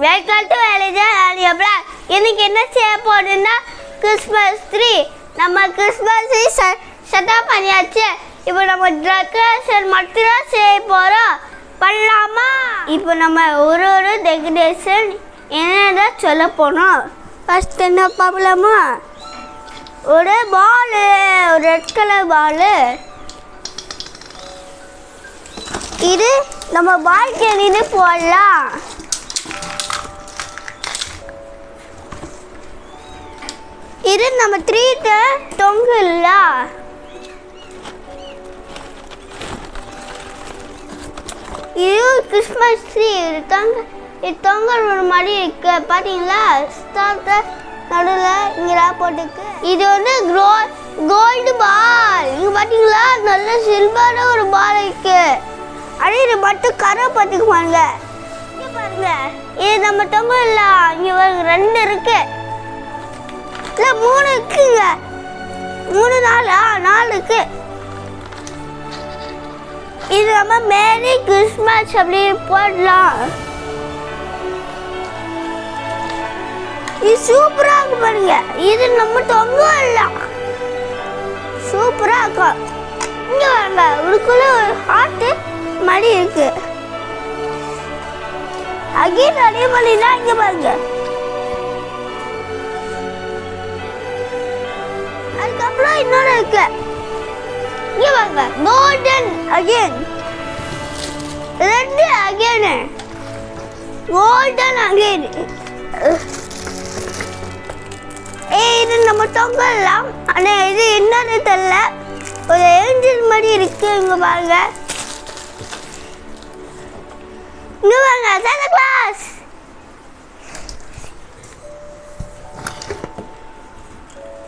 Welcome to வேலையா black. இன்னைக்கு என்ன செய்ய போறோம்னா கிறிஸ்மஸ் ட்ரீ. நம்ம கிறிஸ்மஸ் ட்ரீ செட்டப் பண்ணியாச்சு. இப்போ நம்ம டெக்கரேஷன் மட்டும் செய்ய போறோம். பண்ணலாமா? இப்போ நம்ம ஒரு டெக்கரேஷன் என்னென்ன சொல்ல போனோம். ஃபர்ஸ்ட் என்ன பார்க்கலாமா? ஒரு பால், ஒரு ரெட் கலர் பால். இது நம்ம பால்கனின்னு போடலாம். இது நம்ம ட்ரீட்ட தொங்கல. இது கிறிஸ்மஸ் ட்ரீ. இது தொங்கல் ஒரு மாதிரி இருக்கு பார்த்தீங்களா? ஸ்டார்ட் நடுவில் இங்கே போட்டுக்கு. இது வந்து கோல்டு பால். இங்கே பார்த்தீங்களா? நல்ல சில்வரான ஒரு பால் இருக்கு. அதே இது மட்டும் கரை பார்த்துக்கு பாருங்க. இங்கே பாருங்க, இது நம்ம தொங்கல. இங்கே பாருங்க, 2 இருக்கு. இல்லை 3 இருக்குங்க. 3 4 இருக்கு. இது நம்ம மேரி கிறிஸ்மஸ் அப்படி போடலாம். இது சூப்பரா இருக்கு பாருங்க. இது நம்ம தொங்கல சூப்பரா இருக்கும். இங்க வாங்க, உங்களுக்குள்ள ஒரு ஹார்ட் மாதிரி இருக்கு. அகைன் அதே மாதிரி தான். இங்க பாருங்க, அதுக்கப்புறம் இன்னொரு இருக்கு. இங்க வாங்க, golden again, red again, golden again. இது நம்ம தொங்கலாம். ஆனா இது என்னன்னு தெரியல. ஒரு ஏஞ்சல் மாதிரி இருக்கு. இங்க பாருங்க, இங்க வாங்க, சாண்டா கிளாஸ்.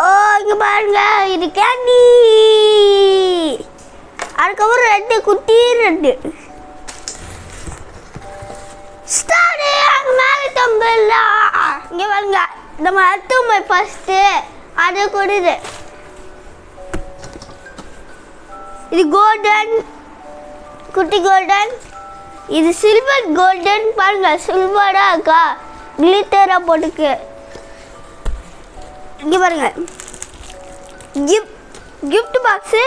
ஓ, இங்க பாருங்க, இது கேண்டி. அதுக்கப்புறம் 2 குட்டி 2 ஸ்டார். அங்க மேல தொங்கலாம். இங்க பாருங்க, நம்ம அடுத்து ஃபர்ஸ்ட் அது கொடுது. இது கோல்டன், குட்டி கோல்டன். இது சில்வர் கோல்டன். பாருங்க, சில்வரா இருக்கா, கிளிட்டரா போட்டுக்கு. இங்க பாருங்க, கிஃப்ட் பாக்ஸ்.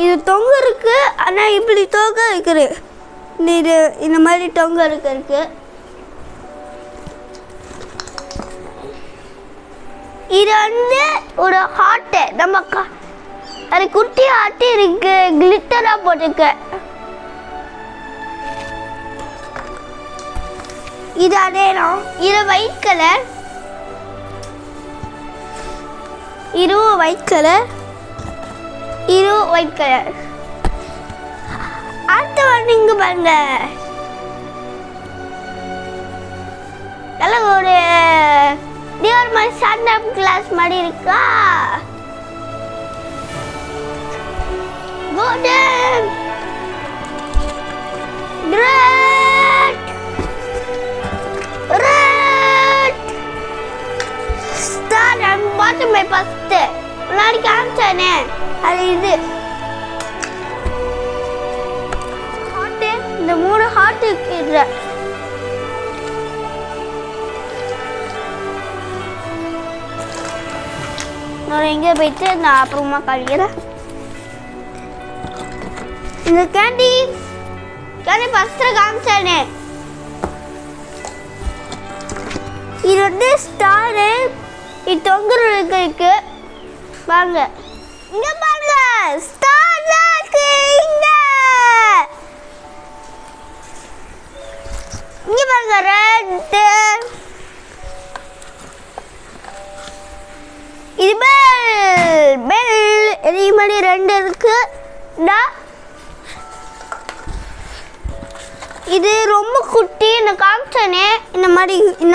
இது தொங்க இருக்கு. ஆனா இப்படி தொங்க இருக்குது. இது இந்த மாதிரி தொங்க இருக்கு. இது வந்து ஒரு ஹார்ட். நம்ம அது குட்டி ஹார்ட் இருக்கு, கிளிட்டரா போட்டுக்க. இது அதே தான். இது ஒயிட் கலர். இது ஒயிட் கலர். இது ஒயிட் கலர். அடுத்து வந்து இங்க பாருங்க, நல்ல ஒரு டியர் மை சாண்டா கிளாஸ் மாதிரி இருக்கா. Golden, red, star and bottom by first. முன்னாடி காமிச்சானே அது. இது ஹார்ட். இந்த 3 ஹார்ட் இருக்கு. நான் எங்கே போயிட்டு நான் அப்புறமா கழிக்கிறேன். இந்த கேண்டி ஃபர்ஸ்ட் காமிச்சானே. இது வந்து ஸ்டாரு. இது தொங்குறதுக்கு இருக்கு. வாங்க, இங்க பாருங்க, ஸ்டார் இருக்கு. இங்க பாருங்க, ரெட். இது பெல் இதே மாதிரி 2 இருக்கு. இது ரொம்ப குட்டி. நான் காமிச்சனே, இந்த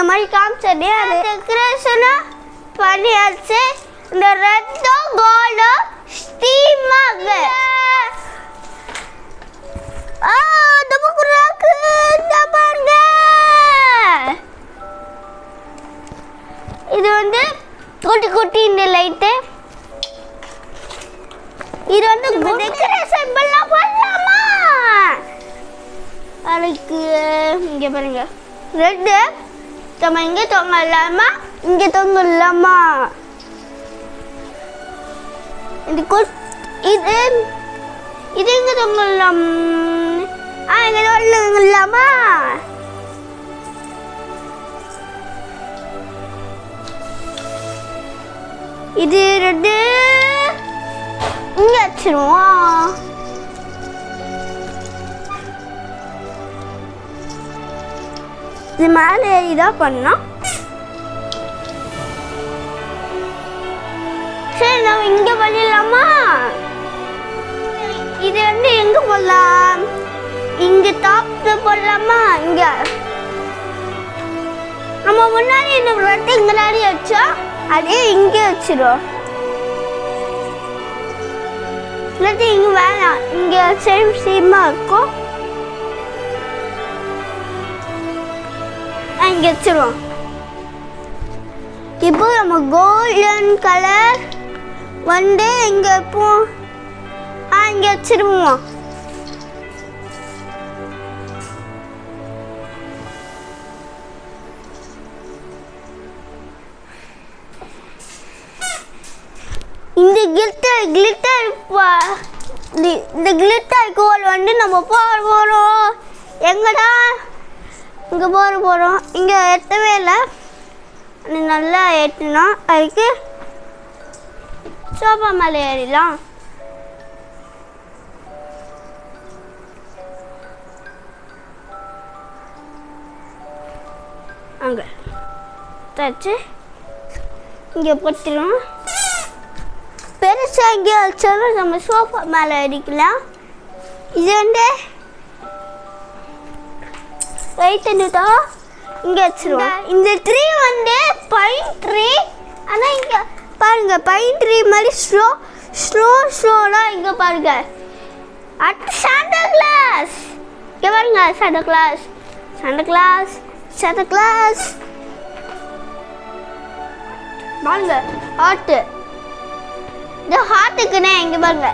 மாதிரி காமிச்சனே. அது டெக்கரேஷனா பண்ணியாச்சு. இந்த ரெட்டோ கோல்டோ ஸ்டீமாக பாருங்க. இது வந்து குட்டி இந்த லைட்டு. இது வந்து டெக்கரேஷன் பண்ணலாமா? அதுக்கு இங்கே பாருங்க ரெட்டு நம்ம இங்கே தொங்கலாமா இங்கே தொங்கலாமா இது இது இது எங்கே தொங்கலாம் இங்கே தொங்கலாமா இது ரெண்டு இங்கே வச்சிருவோம் இது மேலே ஏறிதான் பண்ணோம் சரி நம்ம இங்கே பண்ணிடலாமா இது வந்து எங்கே போடலாம் இங்கே டாப்பில் போடலாமா இங்கே நம்ம முன்னாடி இந்த ரெட்டு முன்னாடி வச்சா அதே இங்கே வச்சிடும் இல்லாட்டி இங்கே வேணாம் இங்கே சேமாக இருக்கும் இங்கே வச்சிருவோம் இப்போ நம்ம கோல்டன் கலர் வந்து இங்கே வைப்போம் இங்கே வச்சிருவோம் இந்த கிளிட்டர் கோல் வந்து நம்ம போகிறோம் எங்கடா இங்கே போகிறோம் இங்கே எட்டவே இல்லை நல்லா ஏற்றினோம் அதுக்கு சோபா மேலே ஏறிடலாம் அங்கே தச்சு இங்கே போட்டுருவோம் பெருசாக இங்கே வச்சாலும் நம்ம சோஃபா மேலே அடிக்கலாம் இது வந்து வெயிட் பண்ணிட்டா இங்கே வச்சிருவோம் இந்த ட்ரீ வந்து பைன் ட்ரீ ஆனால் இங்கே பாருங்க பைன் ட்ரீ மாதிரி ஸ்லோலாம் இங்கே பாருங்க அடுத்து சாண்டா கிளாஸ் இங்கே பாருங்க சாண்டா கிளாஸ் பாருங்க ஹார்ட்டு இந்த ஹார்ட்டுக்குன்னே இங்கே பாருங்க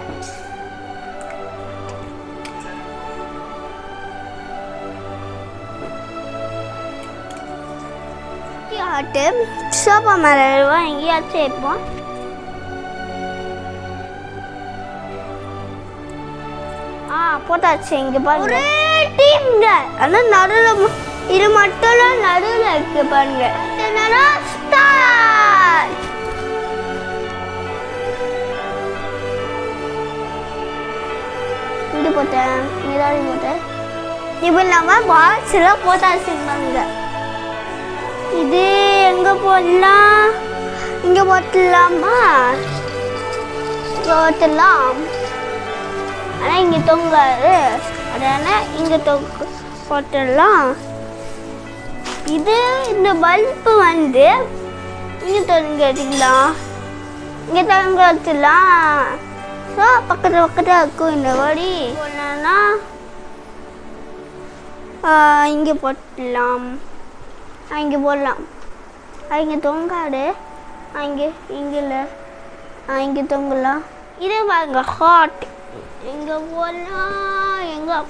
ஹார்ட்டு சோபா மேலே எங்கேயாச்சும் வைப்போம் போட்டாச்சு இங்கே பாருங்க ஒரே டீம்ங்க ஆனால் நடுவில் இது மட்டும் நடுவில் இருக்கு பாருங்க என்னன்னா ஸ்டார்ட் இங்கே போட்டேன் இங்கே போட்டேன் இப்போ நம்ம பாக்ஸில் போட்டாச்சு பாருங்க இது எங்கே போடலாம் இங்கே போட்டலாமா போட்டலாம் ஆனால் இங்கே தொங்காது அதனால் இங்கே போட்டுடலாம் இது இந்த பல்பு வந்து இங்கே தொங்க வச்சுக்கலாம் இங்கே தொங்க வச்சிடலாம் ஸோ பக்கத்தில் இருக்கும் இந்த வடி போடலாம்னா இங்கே போட்டுடலாம் இங்கே போடலாம் இங்கே தொங்காடு இங்கே இல்லை இங்கே தொங்கலாம் இதே பாருங்க ஹாட் எங்கே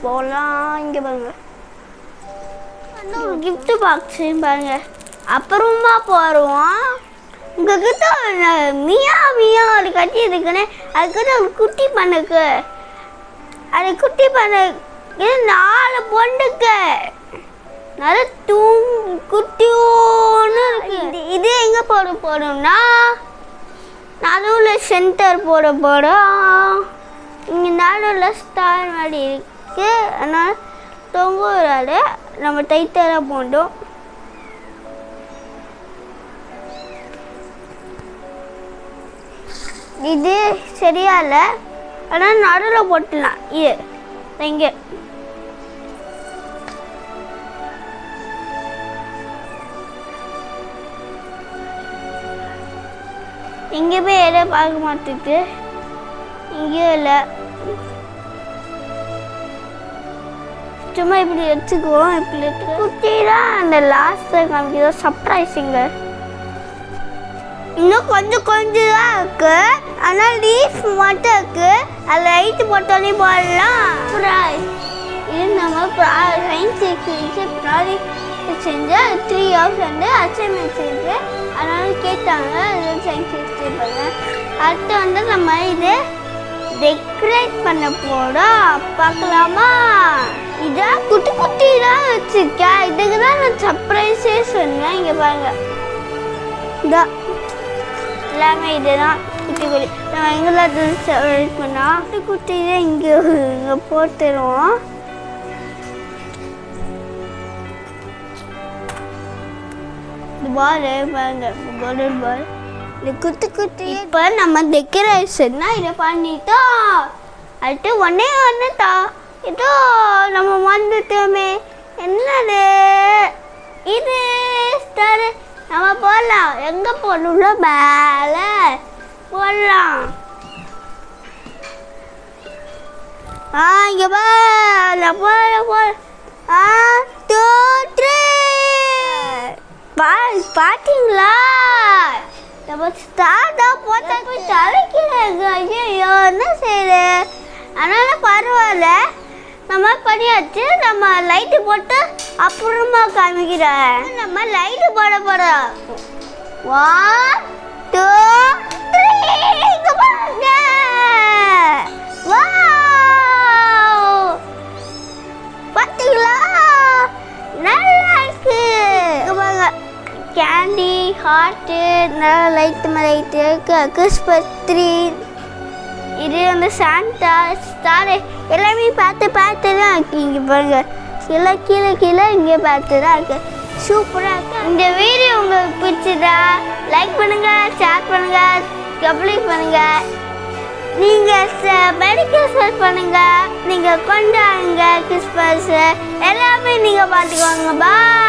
போகலாம் இங்கே பாருங்க ஒரு கிஃப்ட் பாக்ஸு பாருங்க அப்புறமா போடுவோம் உங்ககிட்ட மியா அது கட்டி இருக்குன்னு அதுக்கிட்ட ஒரு குட்டி பண்ணுக்கு அது குட்டி பண்ணுக்கு 4 பொண்ணுக்கு நல்ல குட்டியோன்னு இருக்கு இது எங்கே போடும்னா நடுவில் சென்டர் போடும் இங்கே நடுவில் ஸ்டார் மாதிரி இருக்கு அதனால் தொங்குறாரு நம்ம டைட்டாக போட்டோம் இது சரியா இல்லை ஆனால் நடுவில் போட்டுடலாம் இது இங்கே இங்கே போய் எதை பார்க்க மாட்டேங்குது இங்கேயும் இல்லை சும்மா இப்படி வச்சுக்குவோம் இப்படி குட்டி தான் அந்த லாஸ்ட்டில் காமிக்கிறோம் சர்ப்ரைஸிங்க இன்னும் கொஞ்சம் தான் இருக்கு ஆனால் லீஃப் மட்டும் இருக்கு அதில் லைட்டு போட்டோன்னே போடலாம் இது நம்ம சயின்ஸ் எக்ஸிபிஷன் ப்ராஜெக்ட் செஞ்ச 3 ஹவர்ஸ் வந்து அசைன்மெண்ட் செஞ்சு அதனால கேட்டாங்க. அது சயின்ஸ் எக்ஸிபிஷன். அடுத்து வந்து நம்ம இது டெக்கரேட் பண்ண போகிறோம். பார்க்கலாமா? இதான் குட்டி குட்டி தான் வச்சுருக்கேன். இதுக்கு தான் நான் சர்ப்ரைஸே சொன்னேன். இங்கே பாருங்க, இதான் எல்லாமே இதுதான் குட்டி குட்டி. நம்ம எங்கெல்லாம் டெக்கரேட் பண்ணால் குட்டி குட்டி தான் இங்கே போட்டுருவோம். இந்த பால் பாருங்க, கோல்டன் பால், இது குட்டி குட்டி. இப்போ நம்ம டெக்கரேஷன்னா இதை பண்ணிட்டோம். அடுத்து ஒன்று தான் இதோ நம்ம வந்துட்டோமே. என்னது இது? ஸ்டார். நம்ம போடலாம். எங்கே போடணும்ல? மேலே போடலாம். இங்கே போட 2 3 பார்த்தீங்களா? நம்ம ஸ்டார்ட்டாக போட்டா போய் தலைக்கிறாங்க. ஐயோ என்ன செய்யுது? அதனால் பரவாயில்ல, நம்ம பண்ணியாச்சு. நம்ம லைட்டு போட்டு அப்புறமா காமிக்கிறேன். நம்ம லைட்டு போட போகிறோம். 1 2 3 இங்கே பாருங்க. பார்த்தீங்களா? நல்லா இருக்கு. இங்கே பாருங்க, கேண்டி ஹார்ட்டு நல்லா லைட்டு இருக்கு. கிறிஸ்மஸ் ட்ரீ, இது வந்து சாண்டா ஸ்டார் எல்லாமே பார்த்து தான் இருக்கு. இங்கே பாருங்க, எல்லாம் கீழே இங்கே பார்த்து தான் இருக்கு. சூப்பராக இருக்கு. இந்த வீடியோ உங்களுக்கு பிடிச்சதா லைக் பண்ணுங்க, ஷேர் பண்ணுங்க, கம்ப்ளீட் பண்ணுங்க. நீங்கள் மெடிக்கல் சர்ச் பண்ணுங்க. நீங்கள் கொண்டாடுங்க. கிறிஸ்மஸ் எல்லாமே நீங்கள் பார்த்துக்குவாங்க. பாய்.